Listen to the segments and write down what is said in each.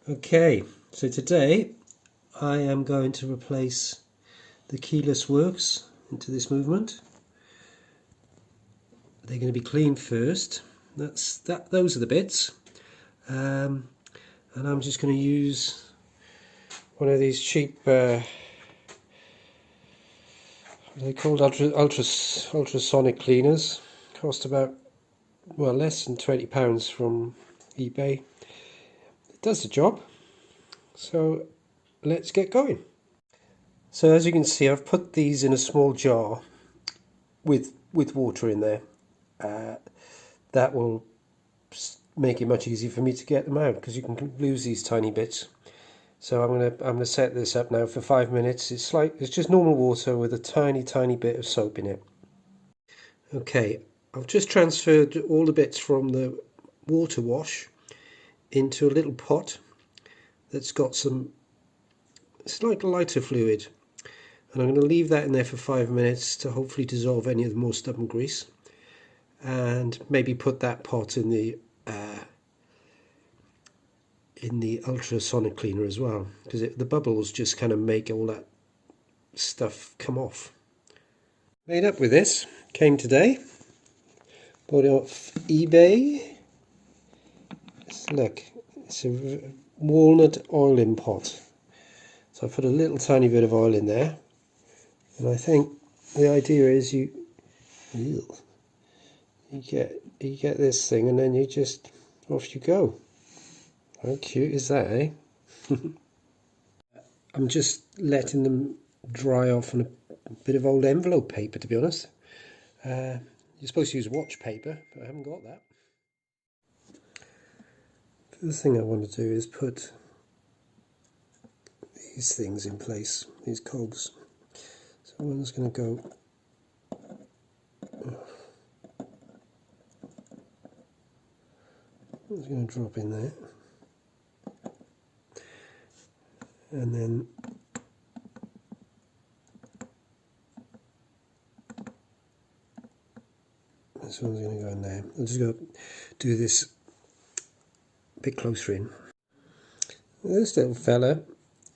Okay, so today I am going to replace the keyless works into this movement. They're going to be cleaned first. Those are the bits, and I'm just going to use one of these cheap. They're called ultrasonic cleaners. Cost about less than £20 from eBay. It does the job. So let's get going. So as you can see, I've put these in a small jar with water in there. That will make it much easier for me to get them out, because you can lose these tiny bits. So I'm gonna set this up now for 5 minutes. It's just normal water with a tiny bit of soap in it. Okay, I've just transferred all the bits from the water wash into a little pot that's got it's like lighter fluid, and I'm going to leave that in there for 5 minutes to hopefully dissolve any of the more stubborn grease, and maybe put that pot in the ultrasonic cleaner as well, because the bubbles just kind of make all that stuff come off. Made up with this, came today, bought it off eBay. Look, it's a walnut oiling pot. So I put a little tiny bit of oil in there, and I think the idea is you get this thing, and then off you go. How cute is that, eh? I'm just letting them dry off on a bit of old envelope paper, to be honest. You're supposed to use watch paper, but I haven't got that. The first thing I want to do is put these things in place, these cogs. So one's going to go one's going to drop in there, and then this one's going to go in there. I'm just going to do this a bit closer in. This little fella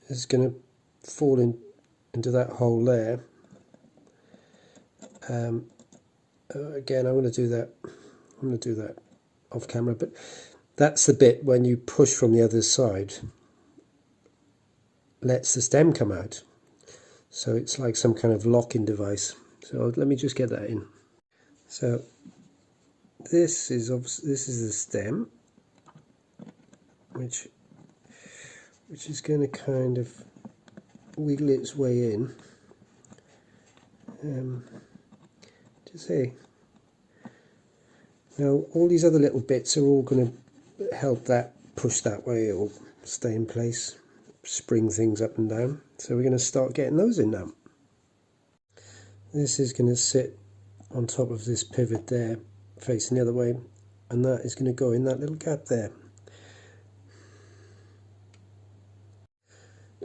is going to fall into that hole there. Again, I'm going to do that off camera, but that's the bit when you push from the other side, lets the stem come out. So it's like some kind of locking device. So let me just get that in. So this is the stem, which is going to kind of wiggle its way in. Now all these other little bits are all going to help that push that way or stay in place, spring things up and down. So we're going to start getting those in now. This is going to sit on top of this pivot there, facing the other way, and that is going to go in that little gap there.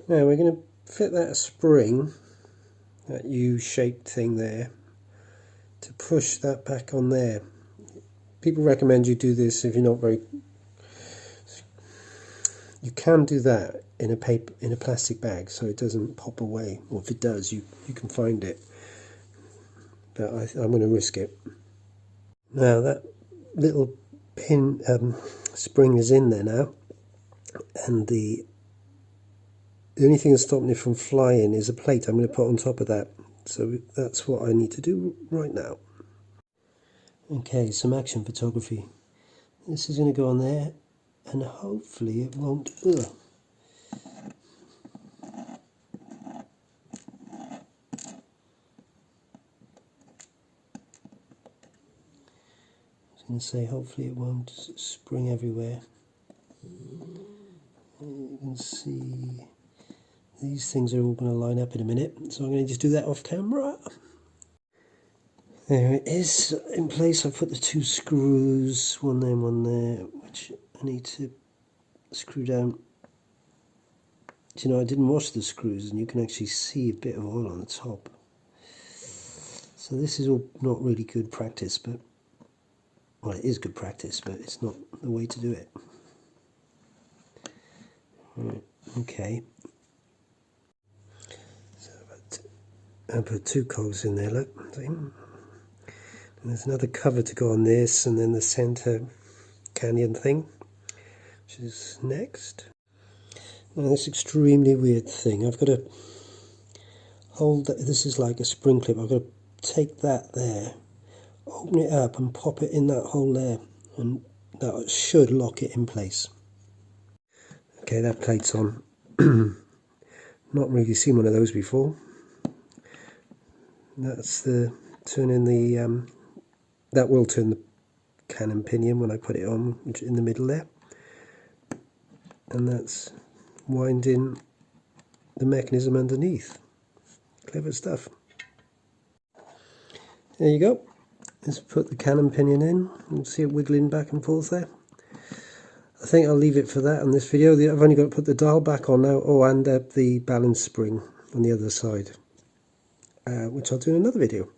Now we're going to fit that spring, that U-shaped thing there, to push that back on there. People recommend you do this if you're not very... You can do that in a plastic bag so it doesn't pop away, or if it does, you can find it. But I'm going to risk it. Now that little pin spring is in there now, and the only thing that's stopping it from flying is a plate I'm going to put on top of that. So that's what I need to do right now. Okay, some action photography. This is going to go on there, and hopefully it won't... I was going to say hopefully it won't spring everywhere. You can see these things are all going to line up in a minute, so I'm going to just do that off camera. There it is in place. I've put the two screws, one there and one there, which I need to screw down. Do you know, I didn't wash the screws, and you can actually see a bit of oil on the top. So this is all not really good practice, but, well, it is good practice, but it's not the way to do it. Right, okay. So I'll put 2 cogs in there, look. See? And there's another cover to go on this, and then the center canyon thing, which is next. Now this extremely weird thing, I've got to hold that. This is like a spring clip. I've got to take that there, open it up and pop it in that hole there, and that should lock it in place. Okay, that plate's on. Not really seen one of those before. That's the turning the that will turn the cannon pinion when I put it on, which in the middle there, and that's winding the mechanism underneath. Clever stuff. There you go. Let's put the cannon pinion in and see it wiggling back and forth there. I think I'll leave it for that on this video. I've only got to put the dial back on now. Oh, and the balance spring on the other side, which I'll do in another video.